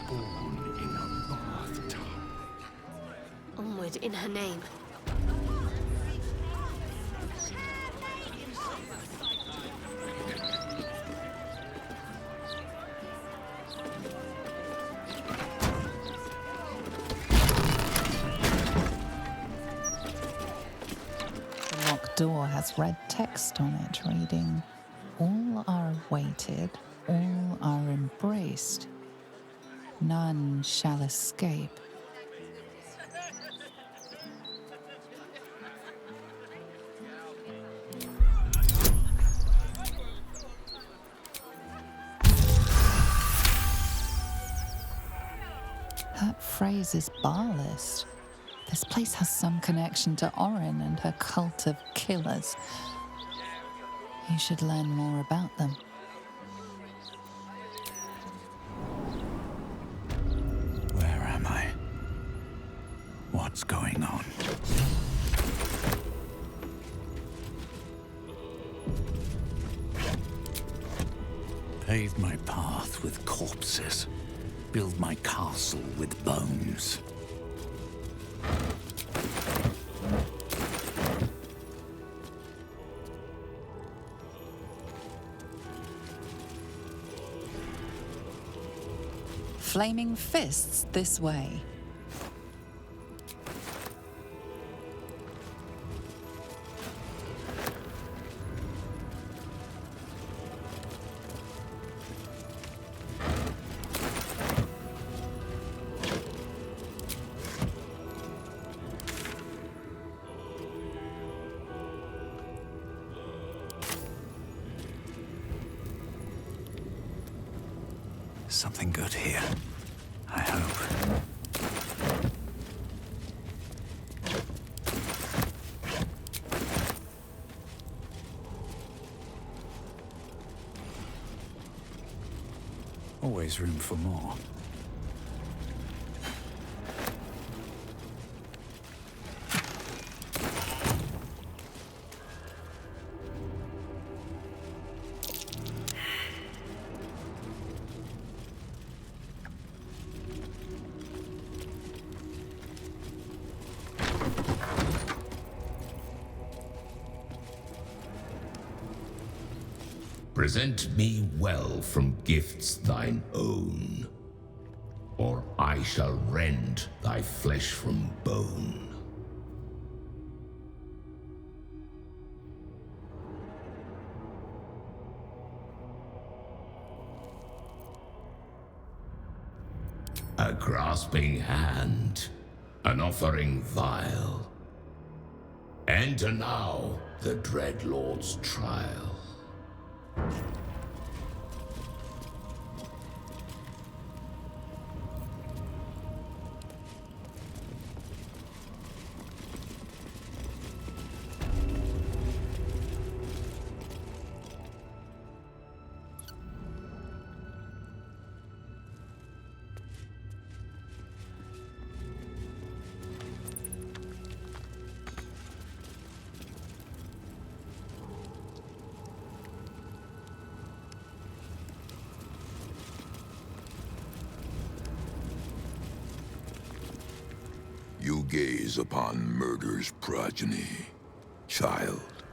born in a bathtub. Onward in her name. The locked door has red text on it reading, "All are awaited, all are embraced. None shall escape." That phrase is barlist. This place has some connection to Orin and her cult of killers. You should learn more about them. Where am I? What's going on? Pave my path with corpses. Build my castle with bones. Flaming fists this way. Something good here, I hope. Always room for more. Present me well from gifts thine own, or I shall rend thy flesh from bone. A grasping hand, an offering vile. Enter now the dread Lord's trial. You gaze upon murder's progeny, child.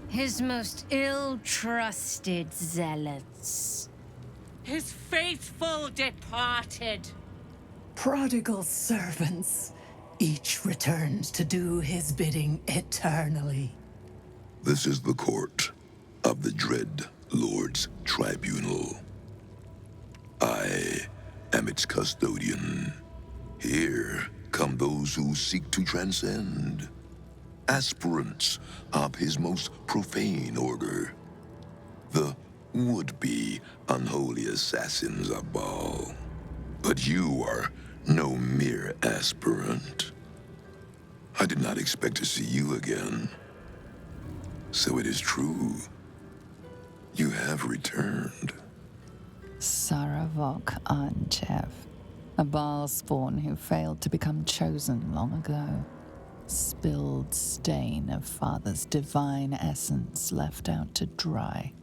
His most ill-trusted zealots. His faithful departed. Prodigal servants, each returns to do his bidding eternally. This is the court of the dread Lord's tribunal. I am its custodian. Here come those who seek to transcend, aspirants of his most profane order, the would-be unholy assassins of Baal. But you are no mere aspirant. I did not expect to see you again. So it is true. You have returned. Saravok Anchev, a Baal spawn who failed to become chosen long ago. Spilled stain of father's divine essence left out to dry.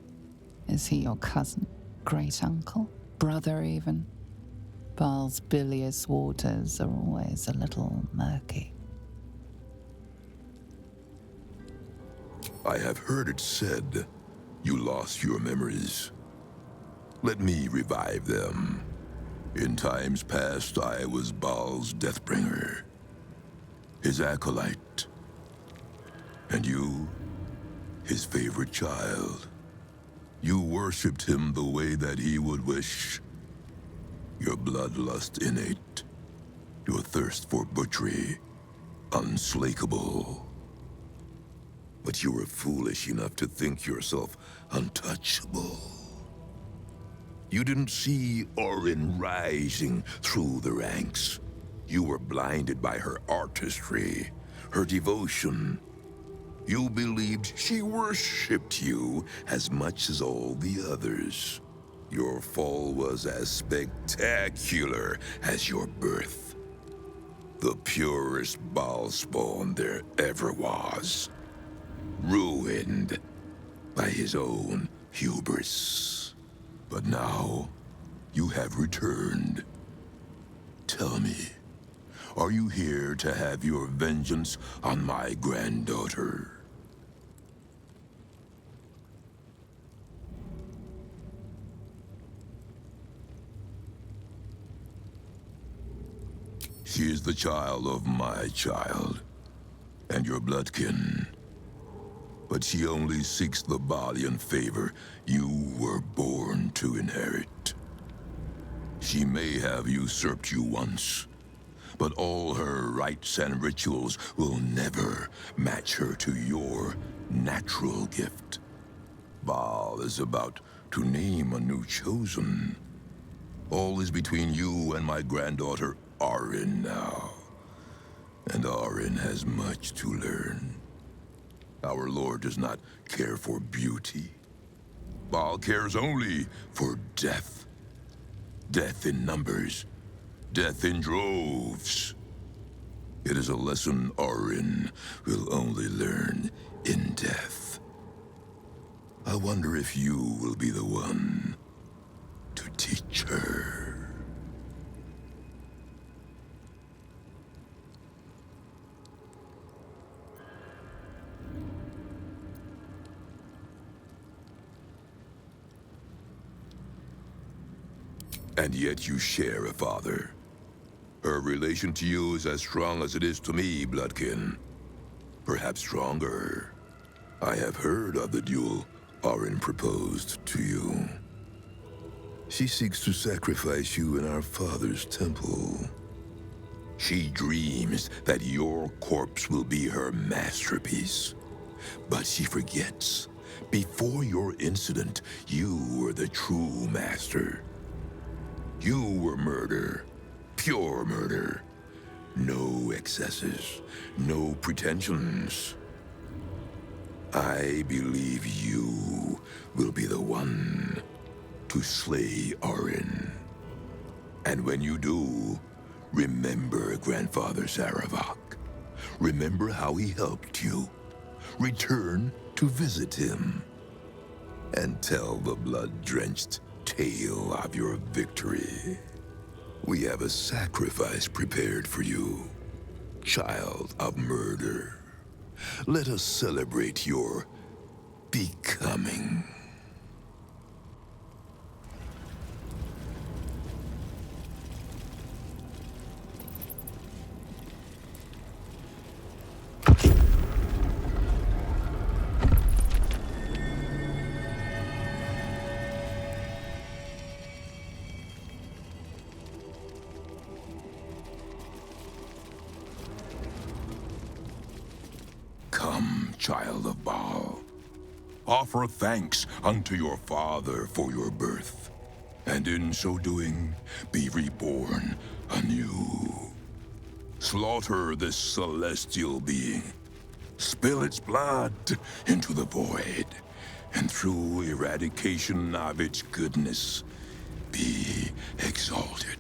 Is he your cousin? Great uncle? Brother even? Baal's bilious waters are always a little murky. I have heard it said you lost your memories. Let me revive them. In times past, I was Baal's deathbringer, his acolyte, and you, his favorite child. You worshipped him the way that he would wish. Your bloodlust innate, your thirst for butchery, unslakable. But you were foolish enough to think yourself untouchable. You didn't see Orin rising through the ranks. You were blinded by her artistry, her devotion. You believed she worshipped you as much as all the others. Your fall was as spectacular as your birth. The purest Baal spawn there ever was. Ruined by his own hubris. But now, you have returned. Tell me, are you here to have your vengeance on my granddaughter? She is the child of my child, and your bloodkin. But she only seeks the Baalian favor you were born to inherit. She may have usurped you once, but all her rites and rituals will never match her to your natural gift. Baal is about to name a new chosen. All is between you and my granddaughter, Orin, now. And Orin has much to learn. Our Lord does not care for beauty. Baal cares only for death. Death in numbers. Death in droves. It is a lesson Orin will only learn in death. I wonder if you will be the one to teach her. And yet you share a father. Her relation to you is as strong as it is to me, Bloodkin. Perhaps stronger. I have heard of the duel Orin proposed to you. She seeks to sacrifice you in our father's temple. She dreams that your corpse will be her masterpiece. But she forgets, before your incident, you were the true master. You were murder, pure murder. No excesses, no pretensions. I believe you will be the one to slay Orin. And when you do, remember Grandfather Saravak. Remember how he helped you. Return to visit him. And tell the blood-drenched tale of your victory. We have a sacrifice prepared for you, child of murder. Let us celebrate your becoming. Come, child of Baal. Offer thanks unto your father for your birth, and in so doing, be reborn anew. Slaughter this celestial being. Spill its blood into the void, and through eradication of its goodness, be exalted.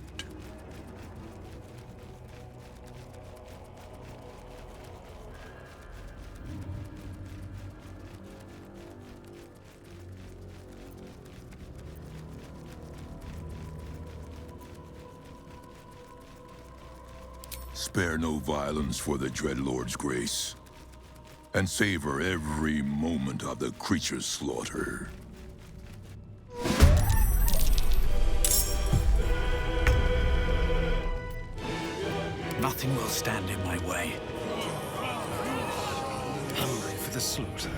Spare no violence for the Dreadlord's grace, and savor every moment of the creature's slaughter. Nothing will stand in my way. Hungry for the slaughter.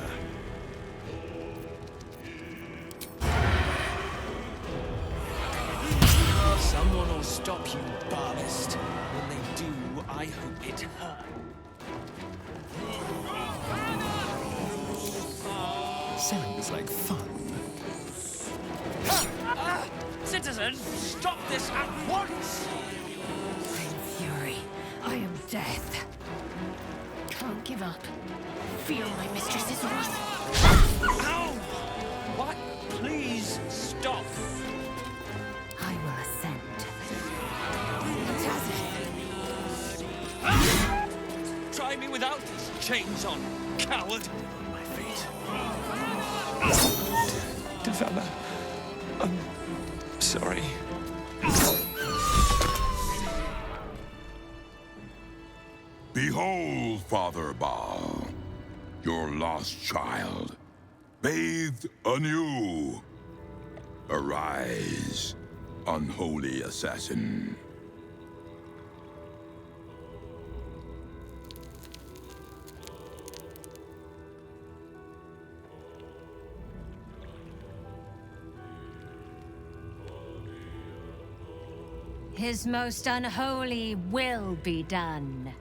Someone will stop you, Baldur. When they do, I hope it hurts. Sounds like fun. Citizens, stop this at once! I am fury. I am death. Can't give up. Feel my mistress's wrath. Ow! What? Please stop. I will ascend. Try me without these chains on, coward. On my feet. Develop. I'm sorry. Behold, Father Baal, your lost child, bathed anew. Arise, unholy assassin. His most unholy will be done.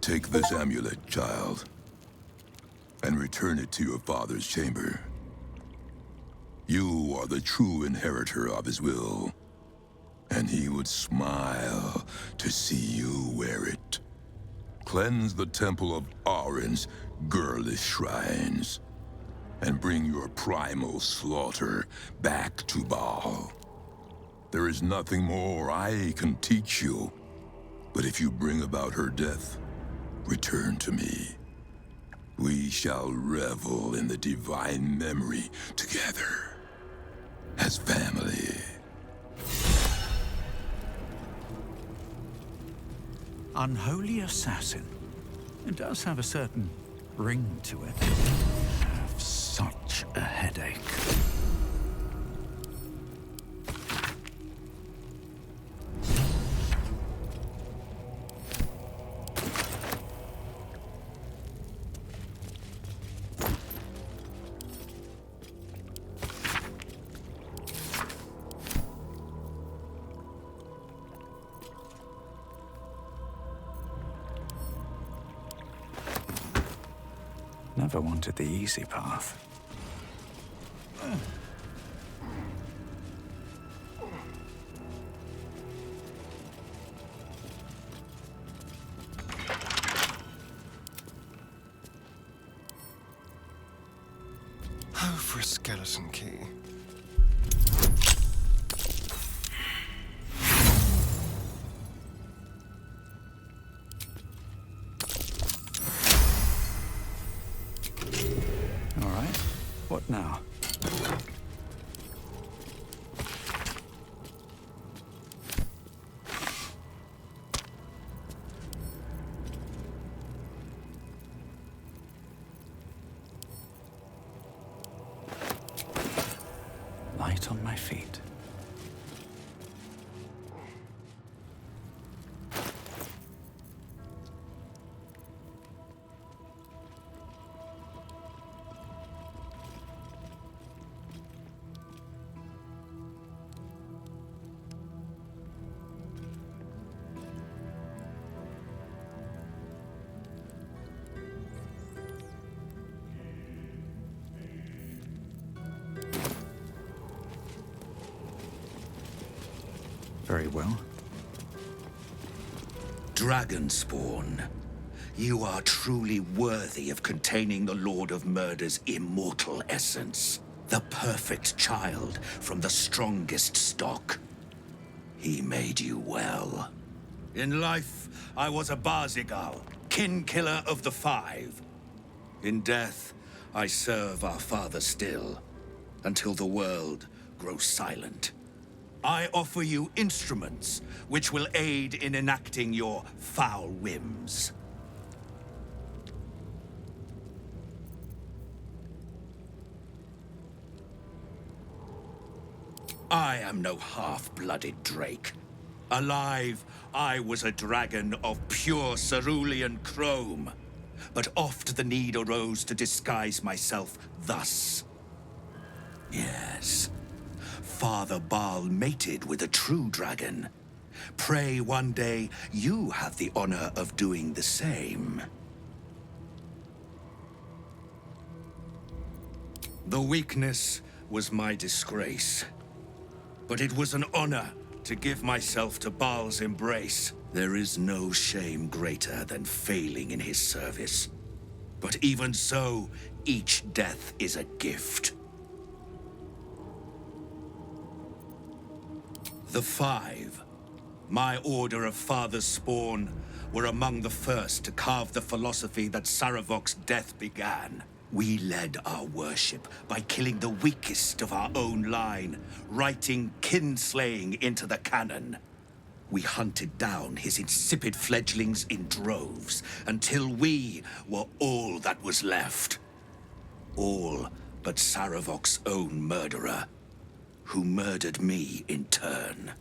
Take this amulet, child, and return it to your father's chamber. You are the true inheritor of his will, and he would smile to see you wear it. Cleanse the temple of Arin's girlish shrines, and bring your primal slaughter back to Baal. There is nothing more I can teach you, but if you bring about her death, return to me. We shall revel in the divine memory together, as family. Unholy assassin. It does have a certain ring to it. I have such a headache. Never wanted the easy path. Oh, for a skeleton key. All right, what now? Light on my feet. Very well. Dragon spawn. You are truly worthy of containing the Lord of Murder's immortal essence. The perfect child from the strongest stock. He made you well. In life, I was a Barzigal, kin killer of the Five. In death, I serve our father still, until the world grows silent. I offer you instruments which will aid in enacting your foul whims. I am no half-blooded Drake. Alive, I was a dragon of pure cerulean chrome. But oft the need arose to disguise myself thus. Yes, Father Baal mated with a true dragon. Pray one day you have the honor of doing the same. The weakness was my disgrace. But it was an honor to give myself to Baal's embrace. There is no shame greater than failing in his service. But even so, each death is a gift. The Five, my order of father's spawn, were among the first to carve the philosophy that Saravok's death began. We led our worship by killing the weakest of our own line, writing kinslaying into the canon. We hunted down his insipid fledglings in droves, until we were all that was left. All but Saravok's own murderer, who murdered me in turn.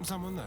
Someone there?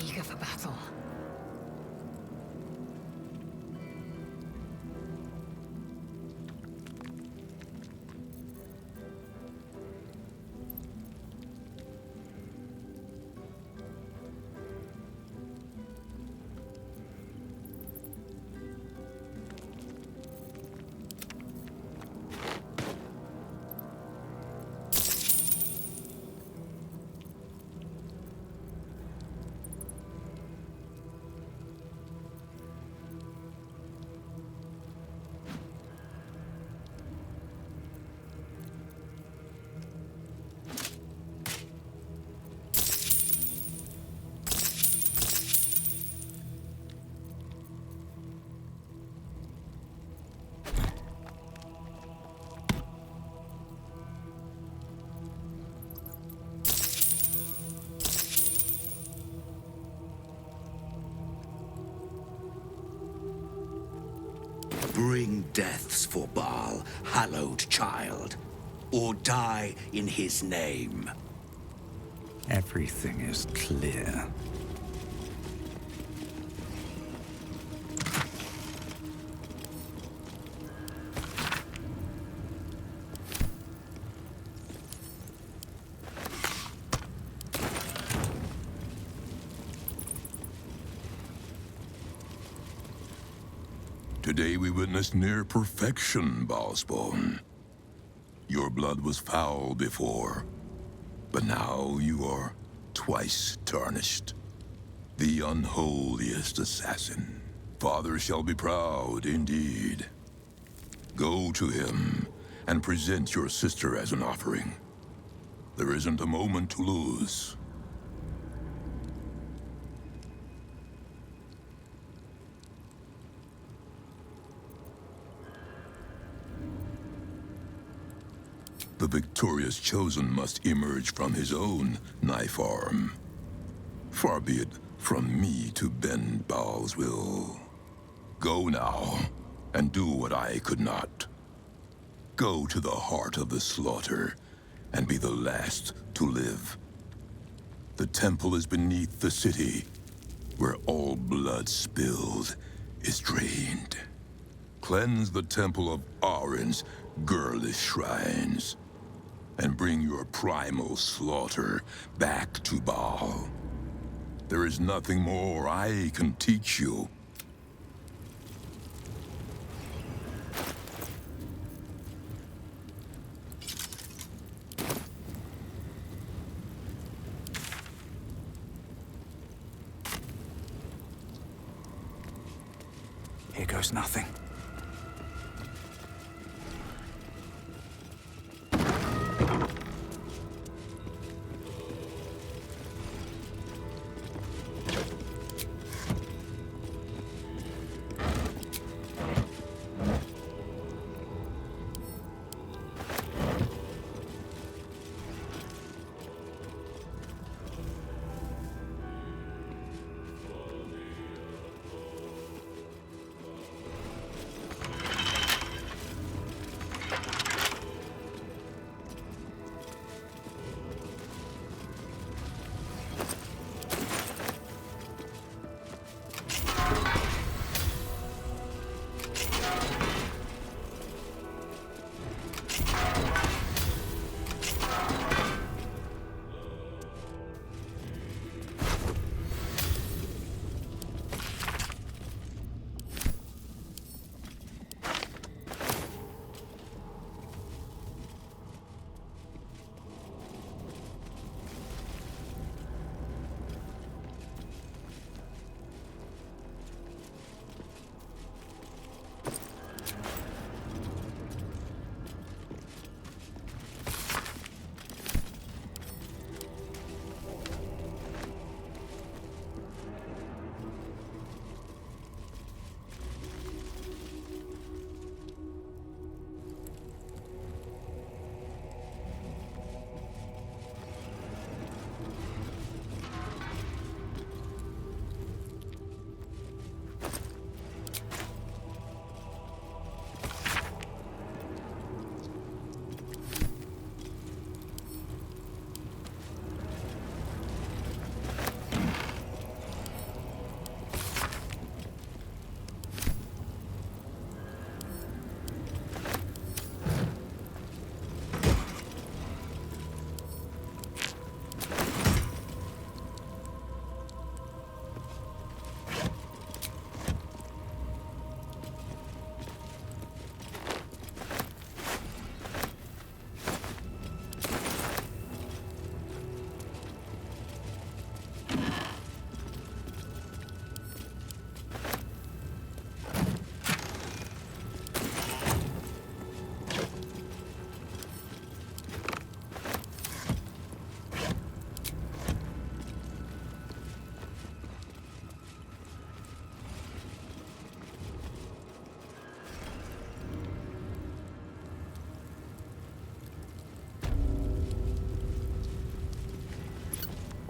Eager for battle. Bring deaths for Baal, hallowed child, or die in his name. Everything is clear. Today we witnessed near perfection, Baalspawn. Your blood was foul before, but now you are twice tarnished. The unholiest assassin. Father shall be proud indeed. Go to him and present your sister as an offering. There isn't a moment to lose. The victorious chosen must emerge from his own knife arm. Far be it from me to bend Baal's will. Go now, and do what I could not. Go to the heart of the slaughter, and be the last to live. The temple is beneath the city, where all blood spilled is drained. Cleanse the temple of Arin's girlish shrines, and bring your primal slaughter back to Baal. There is nothing more I can teach you. Here goes nothing.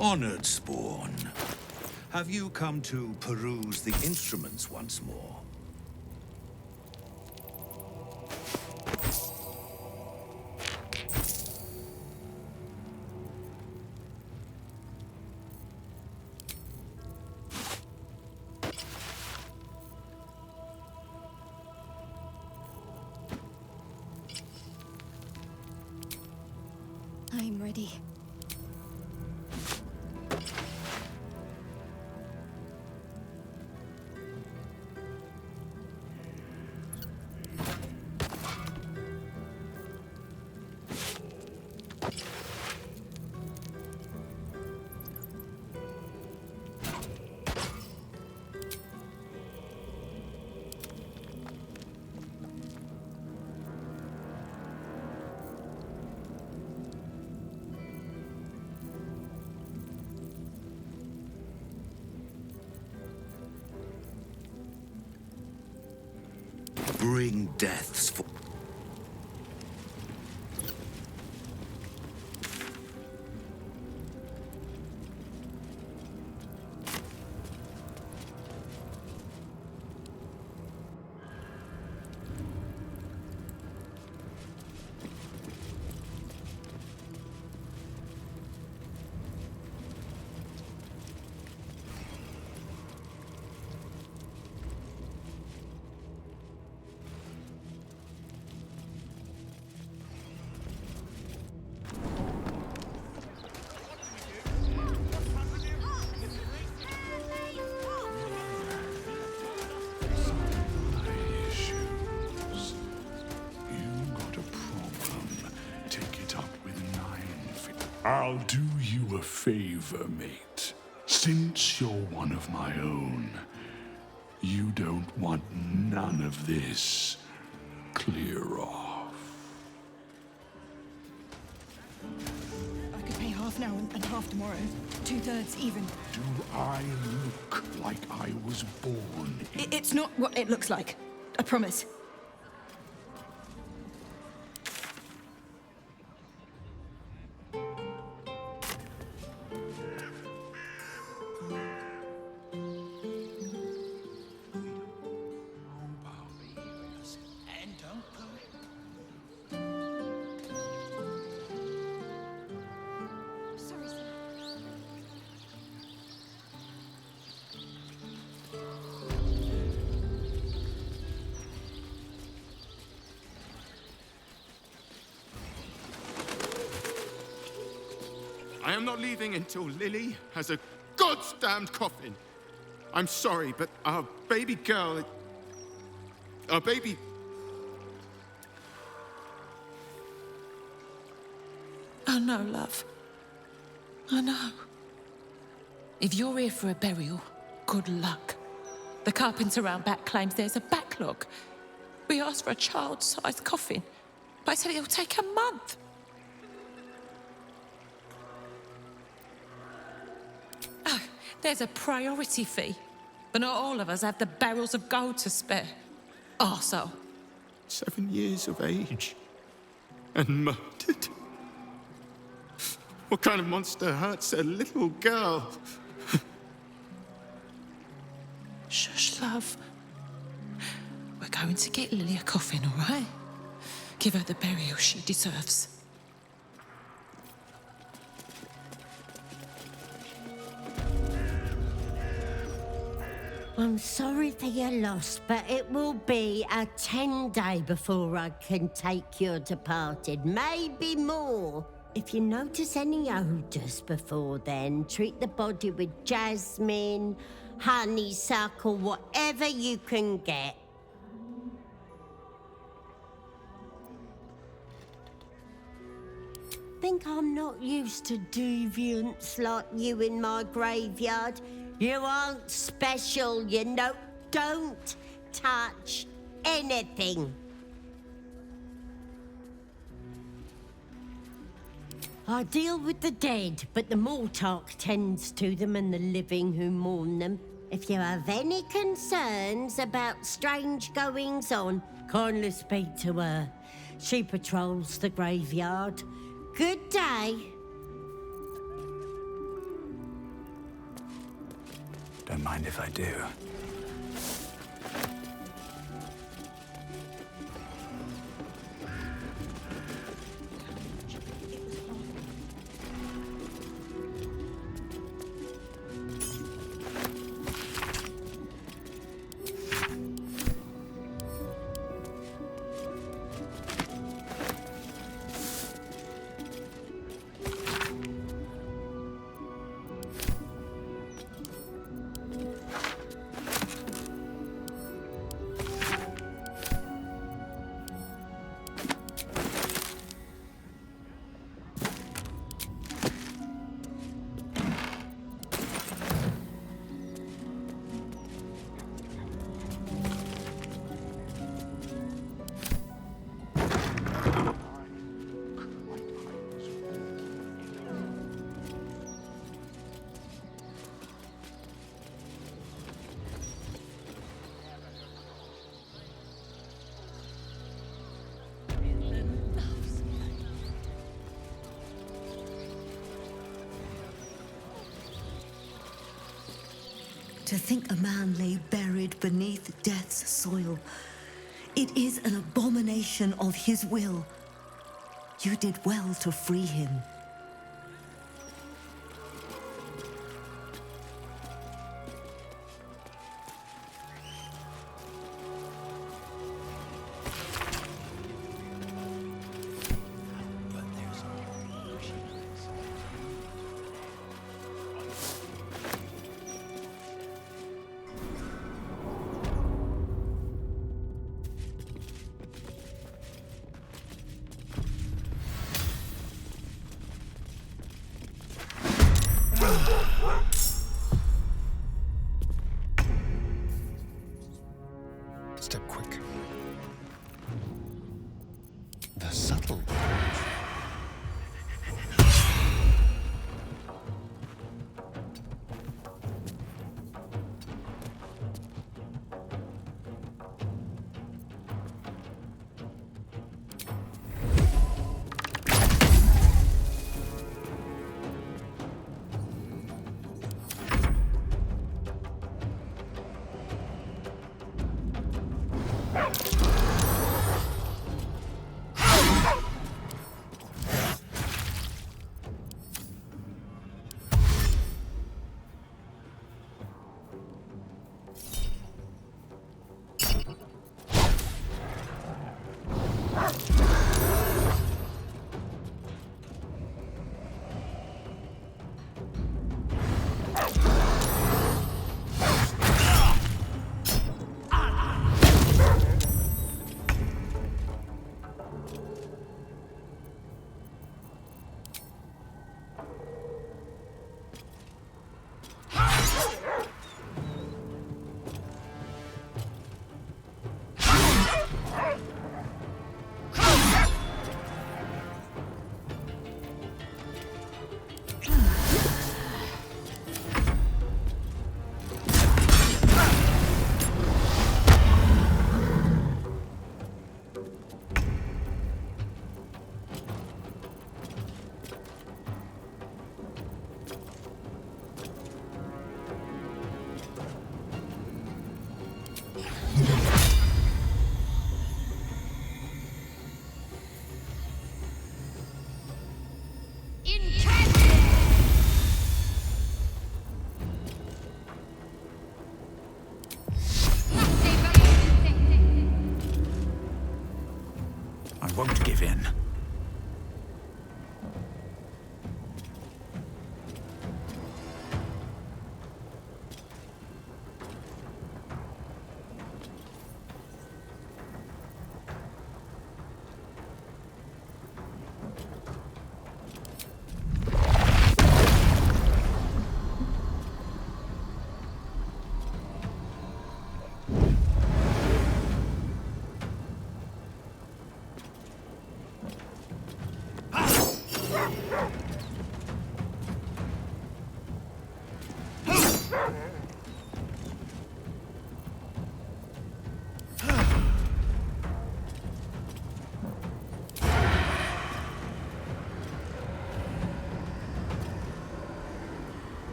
Honored spawn, have you come to peruse the instruments once more? I'm ready. Bring deaths for... I'll do you a favor, mate. Since you're one of my own, you don't want none of this. Clear off. I could pay half now and half tomorrow. 2/3 even. Do I look like I was born in... It's not what it looks like. I promise. I am not leaving until Lily has a goddamned coffin. I'm sorry, but our baby girl... Our baby... I know, love. I know. If you're here for a burial, good luck. The carpenter around back claims there's a backlog. We asked for a child-sized coffin, but I said it'll take a month. Oh, there's a priority fee, but not all of us have the barrels of gold to spare. Arsehole. 7 years of age. And murdered. What kind of monster hurts a little girl? Shush, love. We're going to get Lily a coffin, all right? Give her the burial she deserves. I'm sorry for your loss, but it will be a 10-day before I can take your departed, maybe more. If you notice any odours before then, treat the body with jasmine, honeysuckle, whatever you can get. Think I'm not used to deviants like you in my graveyard? You aren't special, you know. Don't touch anything. I deal with the dead, but the Mortarch tends to them and the living who mourn them. If you have any concerns about strange goings-on, kindly speak to her. She patrols the graveyard. Good day. Don't mind if I do. To think a man lay buried beneath death's soil. It is an abomination of his will. You did well to free him. Step quick. The subtle. I won't give in.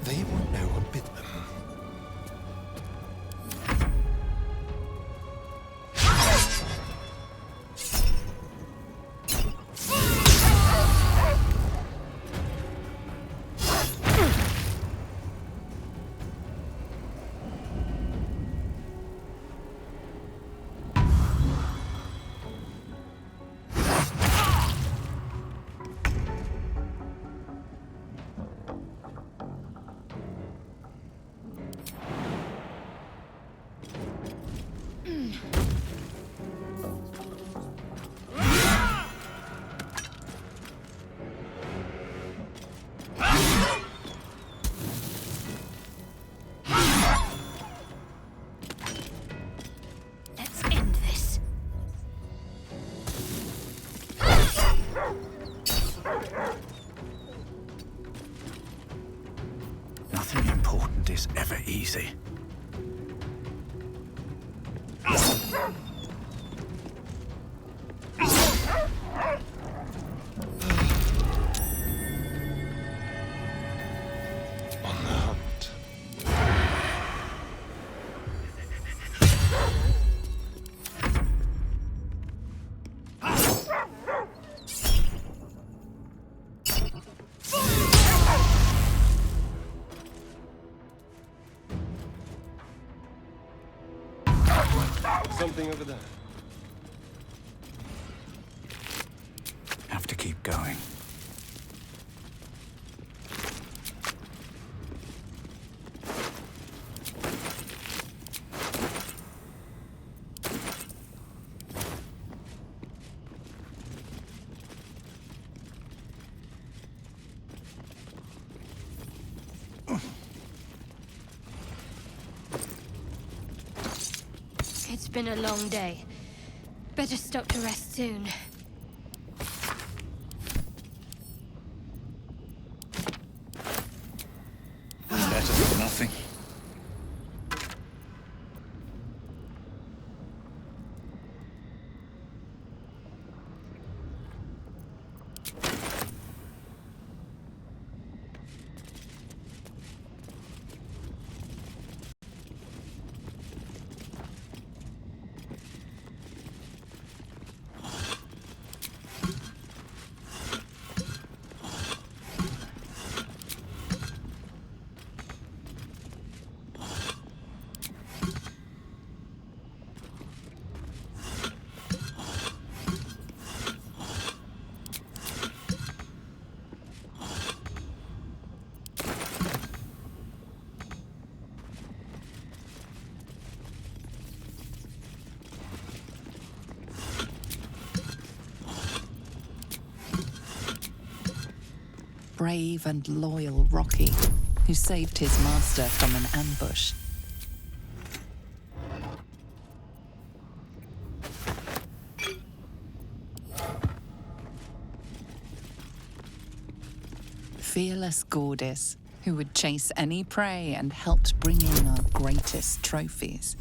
They won't know what bit them. Nothing important is ever easy. On the hunt. Something over there. Have to keep going. It's been a long day. Better stop to rest soon. Better than nothing. Brave and loyal Rocky, who saved his master from an ambush. Fearless Gordis, who would chase any prey and helped bring in our greatest trophies.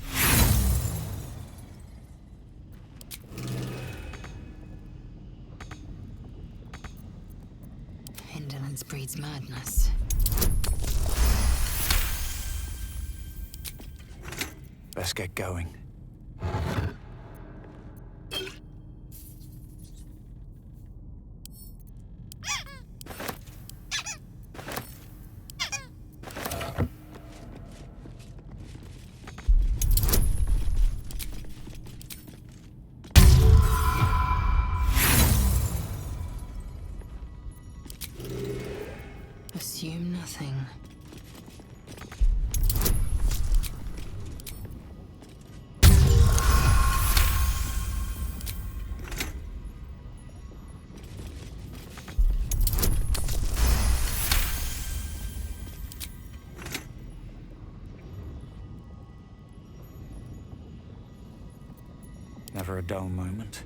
Indolence breeds madness. Let's get going. Assume nothing. Never a dull moment.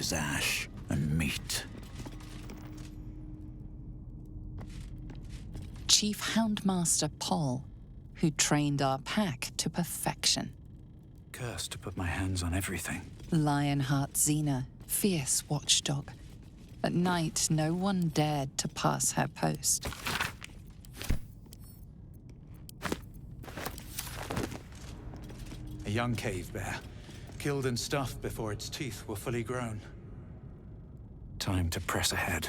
is ash and meat. Chief Houndmaster Paul, who trained our pack to perfection. Cursed to put my hands on everything. Lionheart Xena, fierce watchdog. At night, no one dared to pass her post. A young cave bear, killed and stuffed before its teeth were fully grown. Time to press ahead.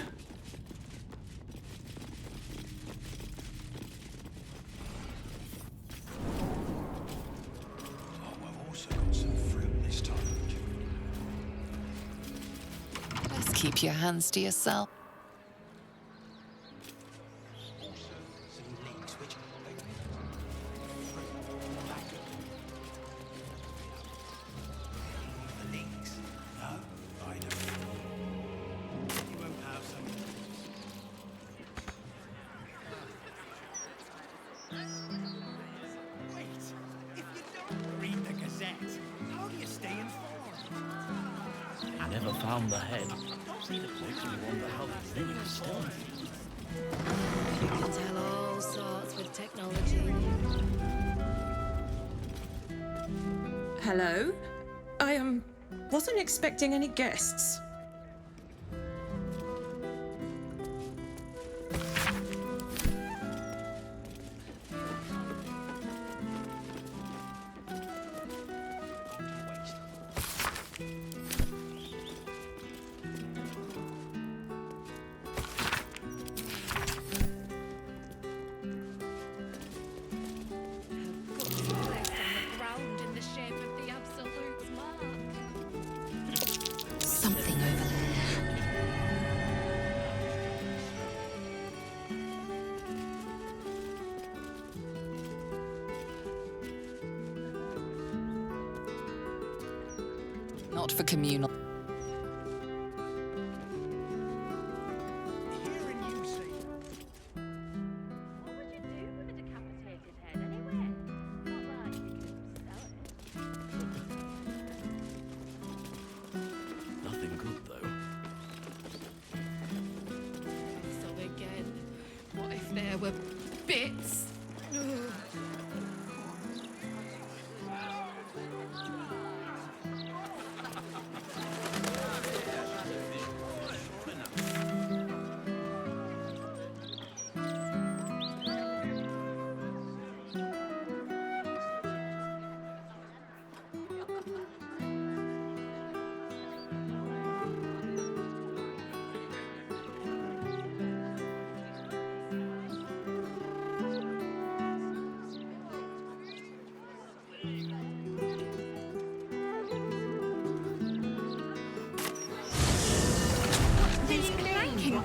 Just keep your hands to yourself. Found the head. Makes me wonder how the thing is done. You can tell all sorts with technology. Hello? I wasn't expecting any guests. Something over there. Not for communal. There were bits. Ugh.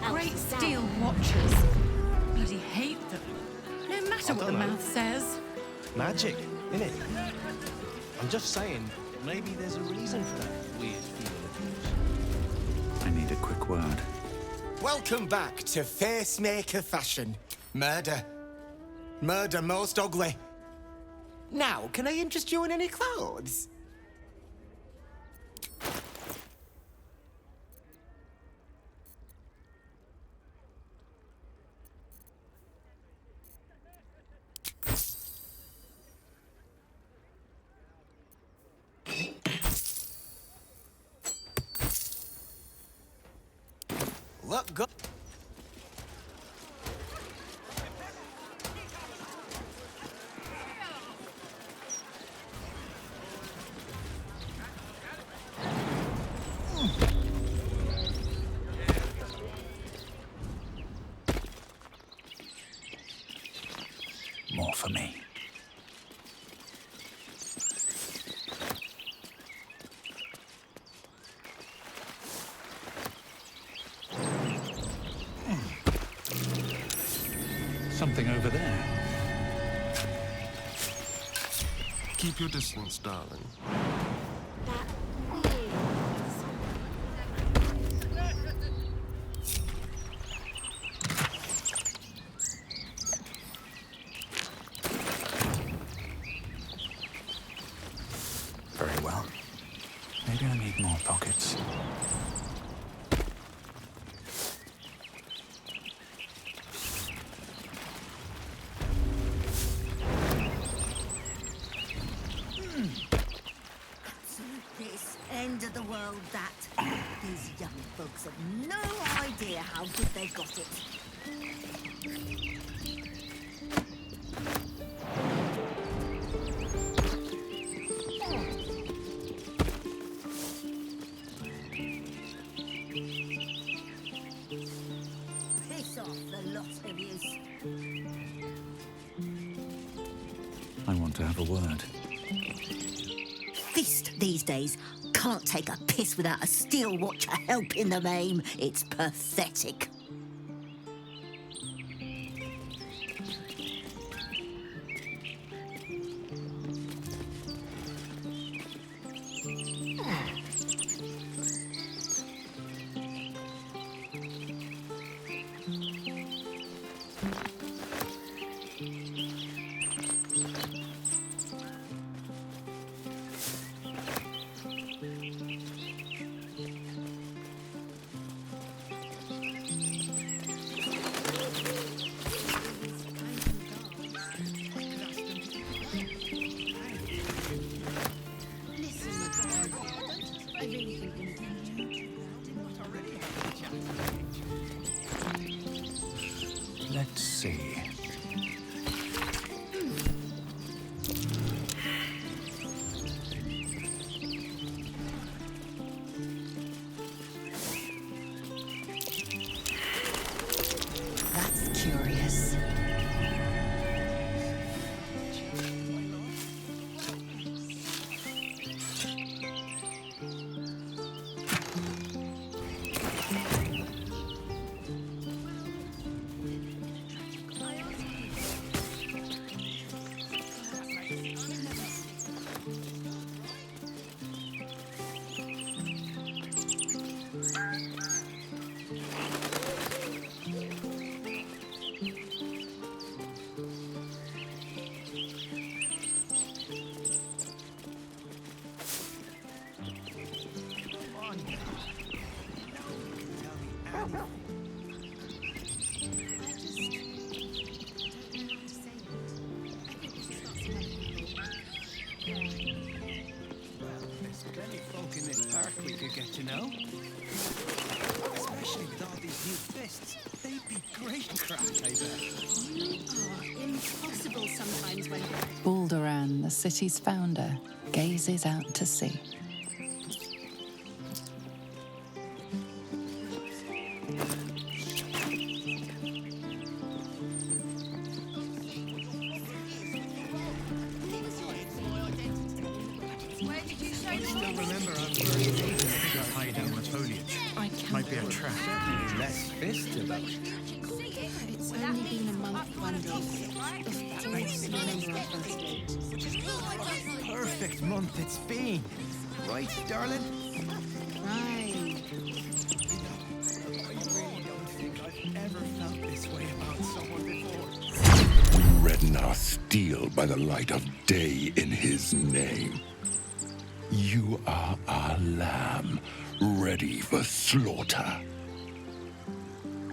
Great steel watchers. Bloody hate them. No matter what the mouth says. Magic, innit? I'm just saying, maybe there's a reason for that weird feeling of yours. I need a quick word. Welcome back to Facemaker Fashion. Murder. Murder most ugly. Now, can I interest you in any clothes? Look good. More for me. Something over there. Keep your distance, darling. Very well. Maybe I need more pockets. that. These young folks have no idea how good they got it. Piss off, the lot of yous. I want to have a word. Fist these days can't take a piss without a steel watcher helping them aim. It's pathetic. Let's see. That's curious. You know? Especially with all these new fists. They'd be great crack, I bet. You are impossible sometimes when... Baldur, the city's founder, gazes out to sea. Might be a trap. Certainly less fist about. It's only been a month, Wonders. If that makes you remember our first date. Perfect month it's been. Right, darling? Right. I really don't think I've ever felt this way about someone before. We redden our steel by the light of day in his name. You are our lamb, ready for slaughter.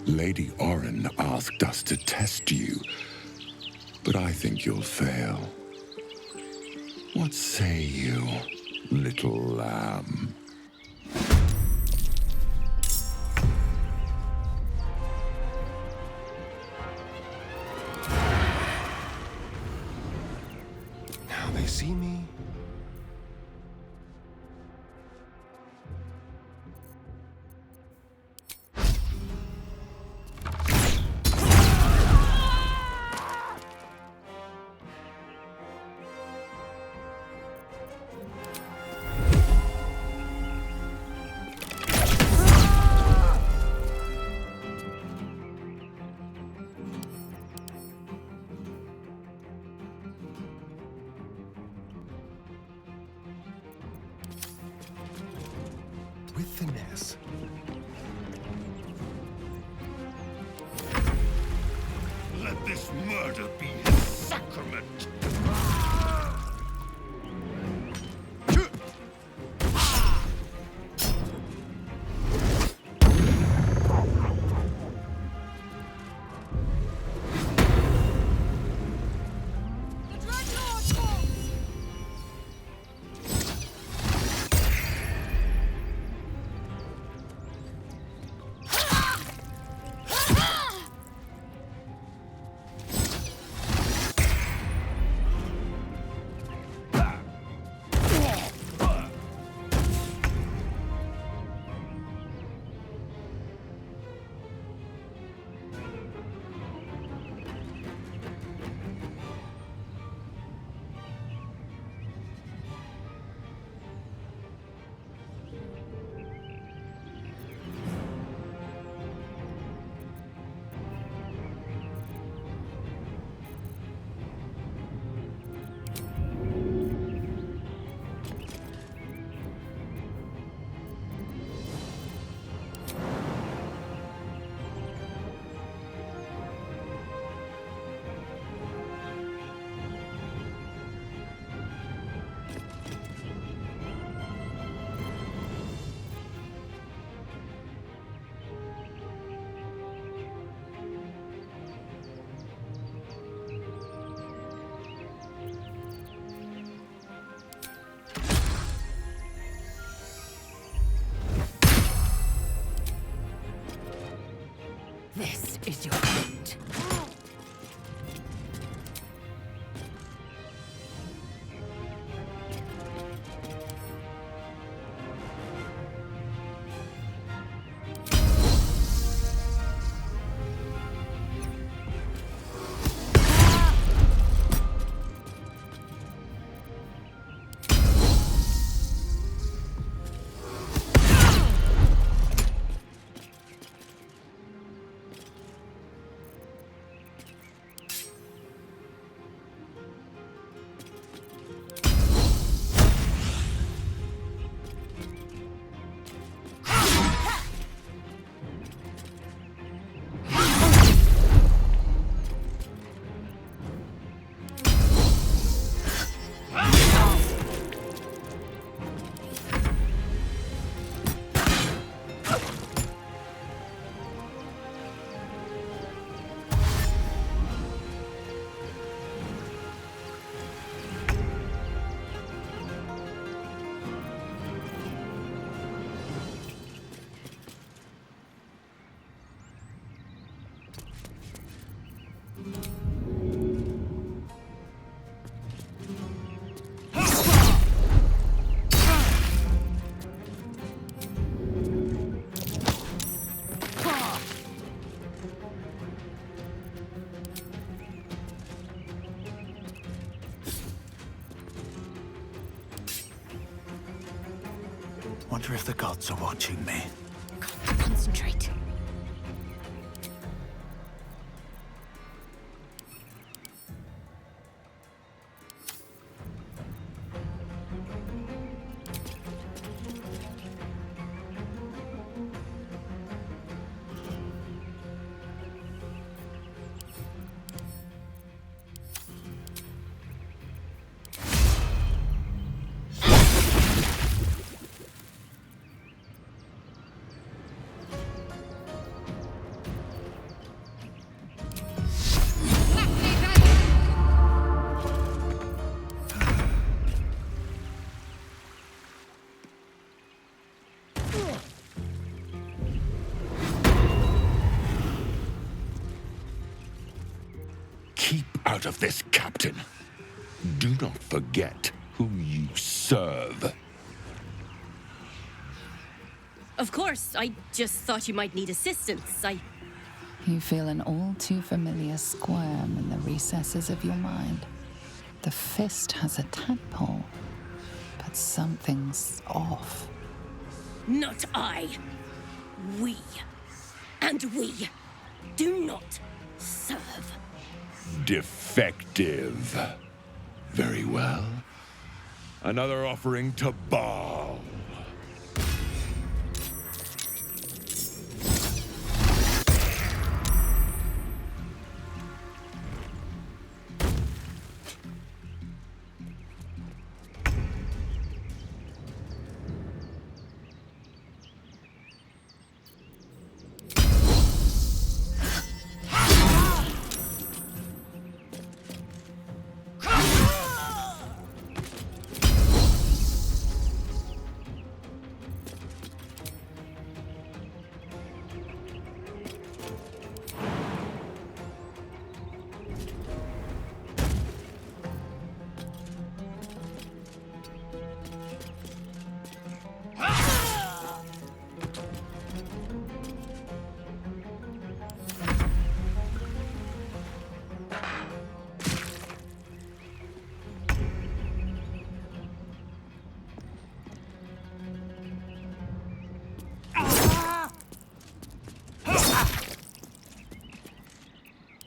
Lady Orin asked us to test you, but I think you'll fail. What say you, little lamb? Now they see me. With finesse. Let this murder be his sacrament. Wonder if the gods are watching me. Concentrate. Out of this, Captain. Do not forget who you serve. Of course, I just thought you might need assistance. You feel an all too familiar squirm in the recesses of your mind. The fist has a tadpole, but something's off. Not I. We. And we do not serve. Defective. Very well. Another offering to Baal.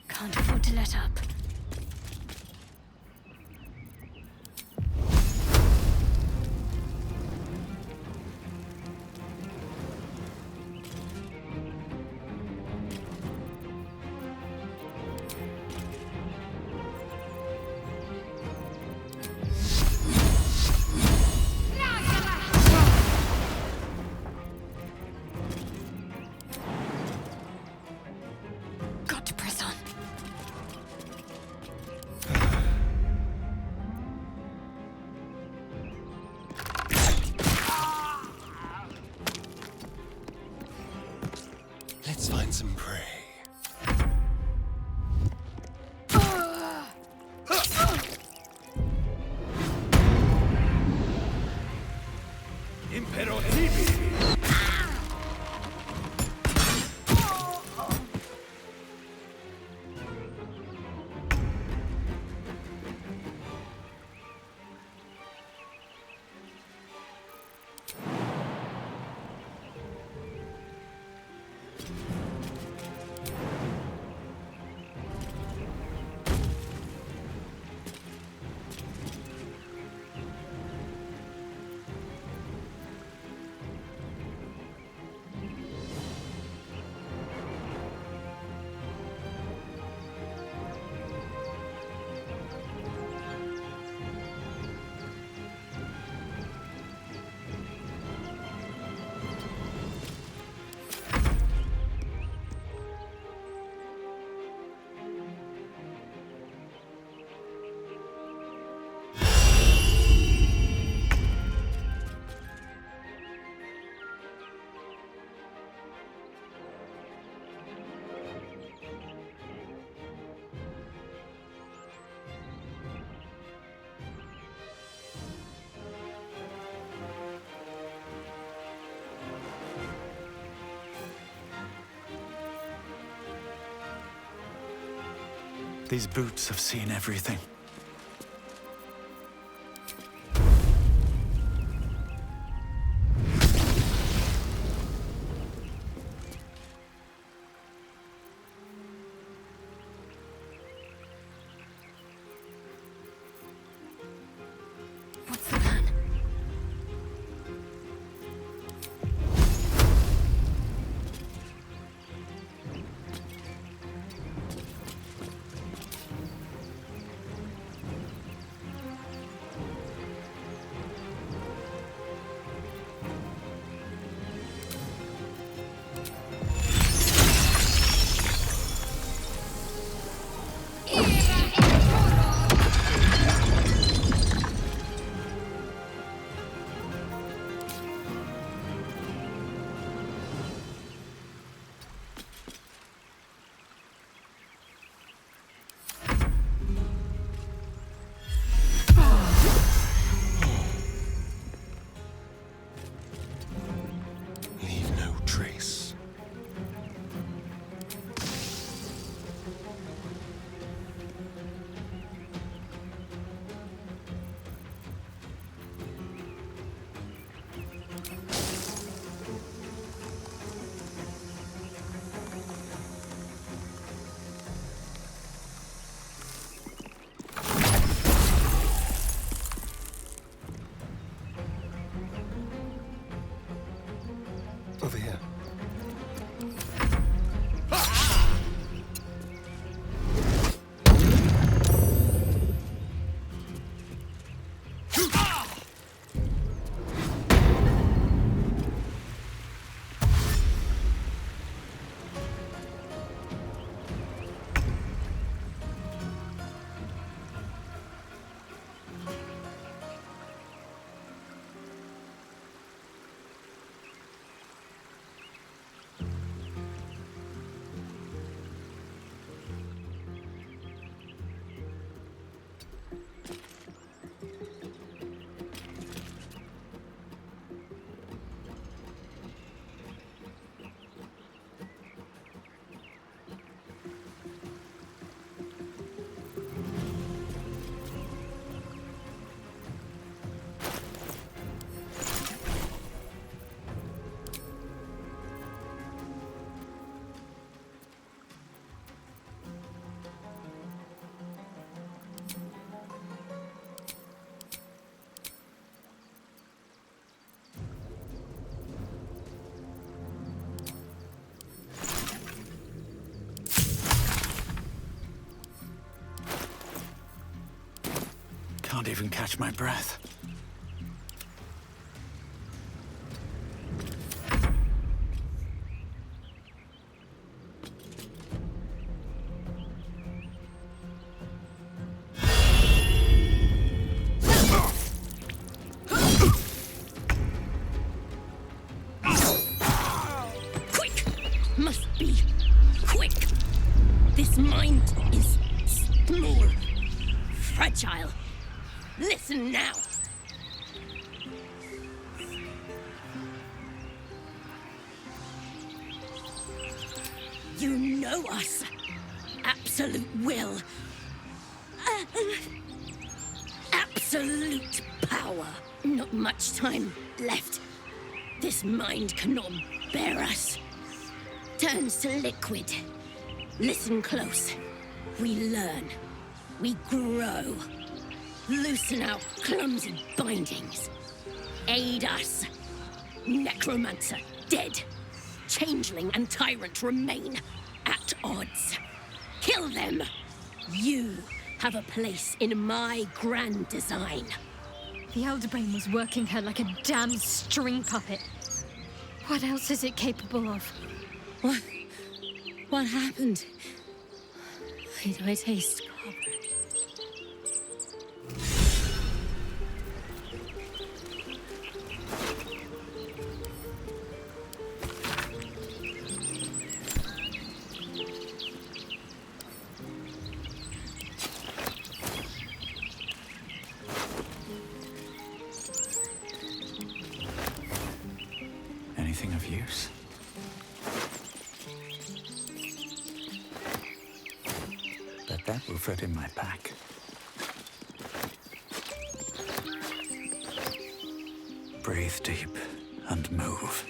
Can't afford to let up. Got to press on. Let's find some prey. Impero Ribi! These boots have seen everything. can't even catch my breath. Quick! Must be quick. This mind is small, fragile. Listen now. You know us. Absolute will. Absolute power. Not much time left. This mind cannot bear us. Turns to liquid. Listen close. We learn. We grow. Loosen our clumsy bindings. Aid us. Necromancer dead. Changeling and tyrant remain at odds. Kill them. You have a place in my grand design. The Elderbrain was working her like a damn string puppet. What else is it capable of? What happened? Why do I taste copper? Anything of use? Bet that will fit in my pack. Breathe deep and move.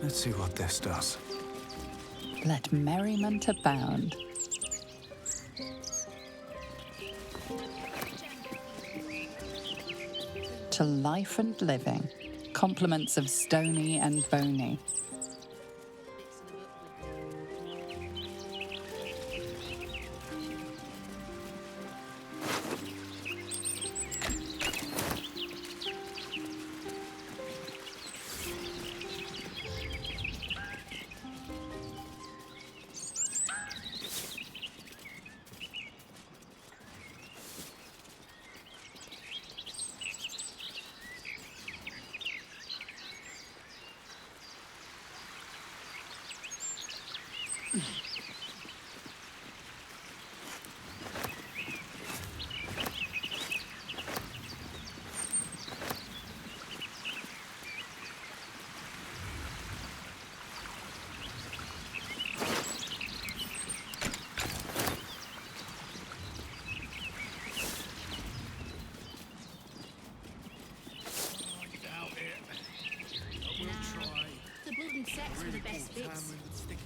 Let's see what this does. Let merriment abound. To life and living, compliments of stony and bony.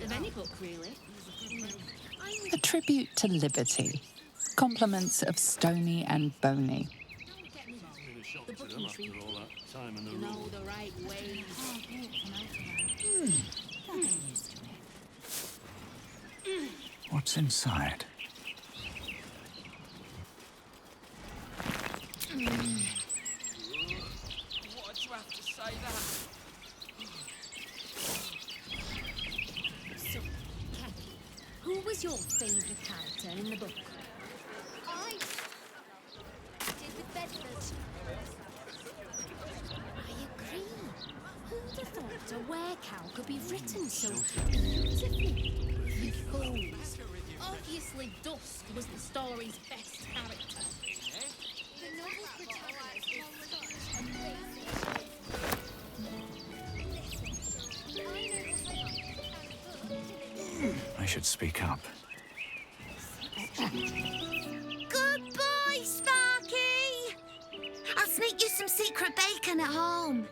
Of any book, really. A tribute to liberty. Compliments of stony and bony. The booking tree. You know the right ways. What's inside? Why'd you have to say that? So, Kathy, who was your favourite character in the book? I did with Bedford. I agree. Who'd have thought a werecow could be written so beautifully? You fools. Obviously, Dusk was the story's best character. The novel protagonist is such a basic. I should speak up. Goodbye, Sparky! I'll sneak you some secret bacon at home.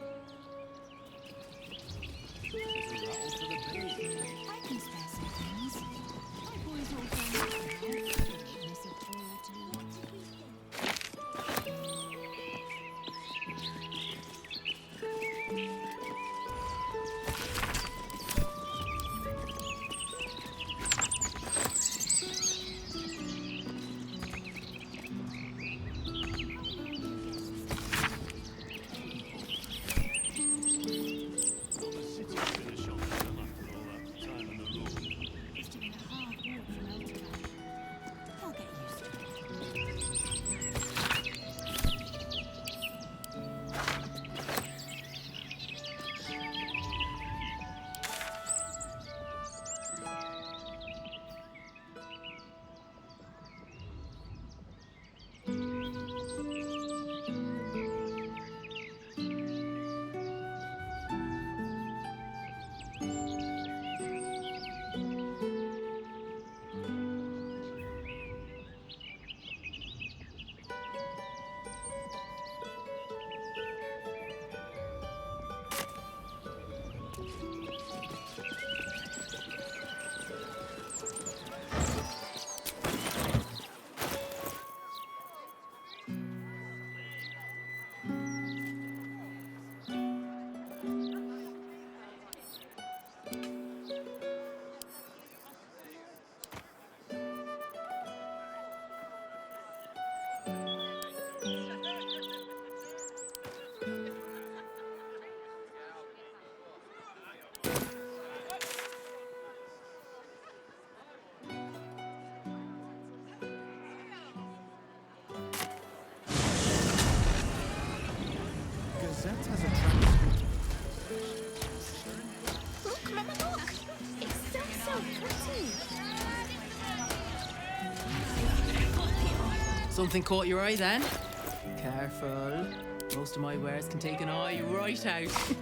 Look, Mama, look! It's so pretty! Something caught your eye then? Careful. Most of my wares can take an eye right out.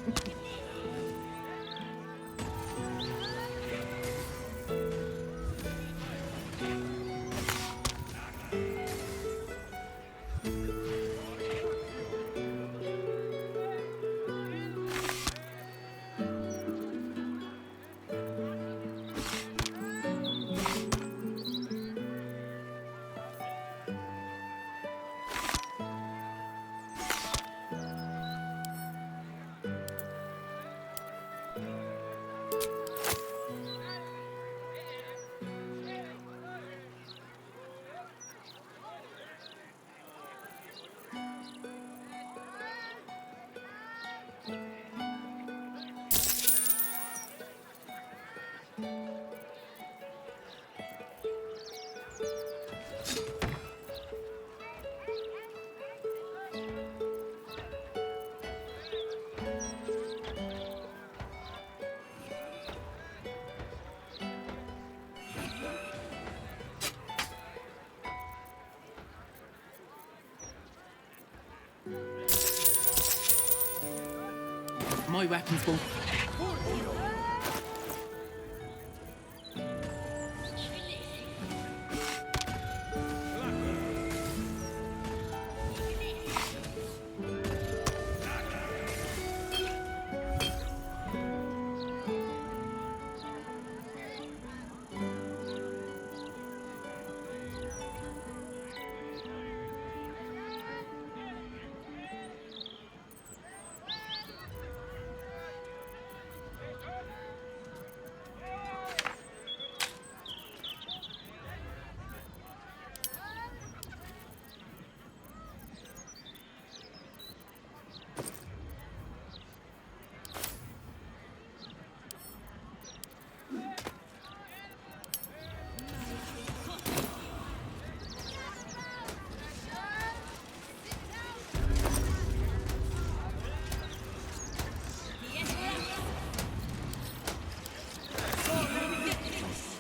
My weapons won't.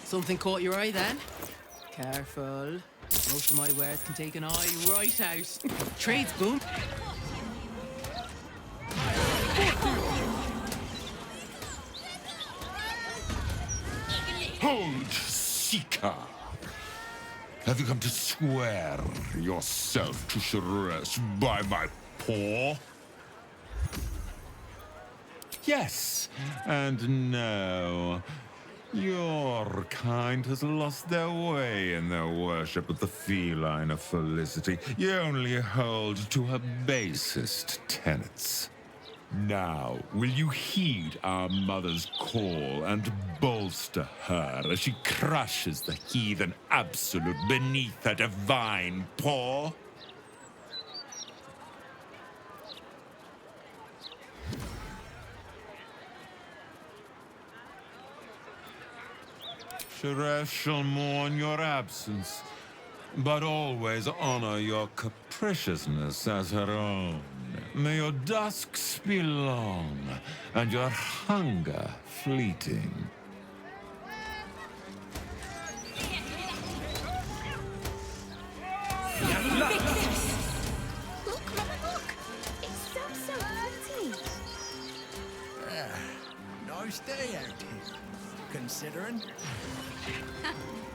Something caught your eye then? Careful. Most of my wares can take an eye right out. Trades boom. Hold, Seeker! Have you come to swear yourself to Shrus by my paw? Yes and no. Your kind has lost their way in their worship of the feline of felicity. You only hold to her basest tenets. Now, will you heed our mother's call and bolster her as she crushes the heathen absolute beneath her divine paw? Shrus shall mourn your absence, but always honor your capriciousness as her own. May your dusks be long, and your hunger fleeting. Look, Mama, look! It's so pretty! Nice day out here, considering.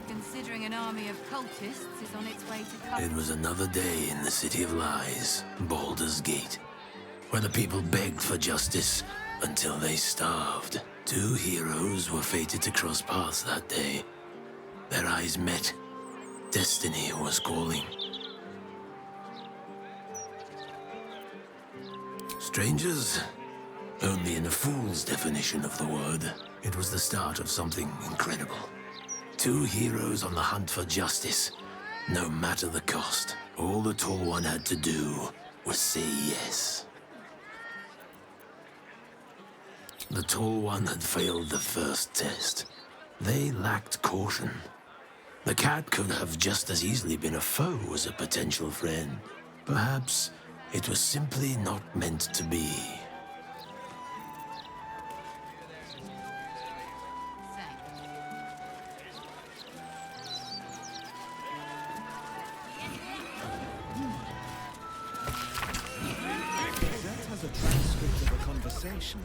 Considering an army of cultists is on its way to come. It was another day in the City of Lies, Baldur's Gate, where the people begged for justice until they starved. Two heroes were fated to cross paths that day. Their eyes met. Destiny was calling. Strangers? Only in a fool's definition of the word. It was the start of something incredible. Two heroes on the hunt for justice, no matter the cost. All the Tall One had to do was say yes. The Tall One had failed the first test. They lacked caution. The cat could have just as easily been a foe as a potential friend. Perhaps it was simply not meant to be.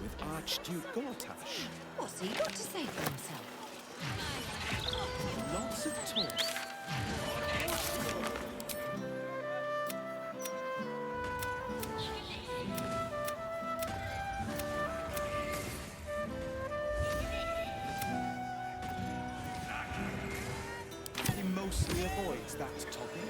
With Archduke Gortash. What's he got to say for himself? Lots of talk. He mostly avoids that topic.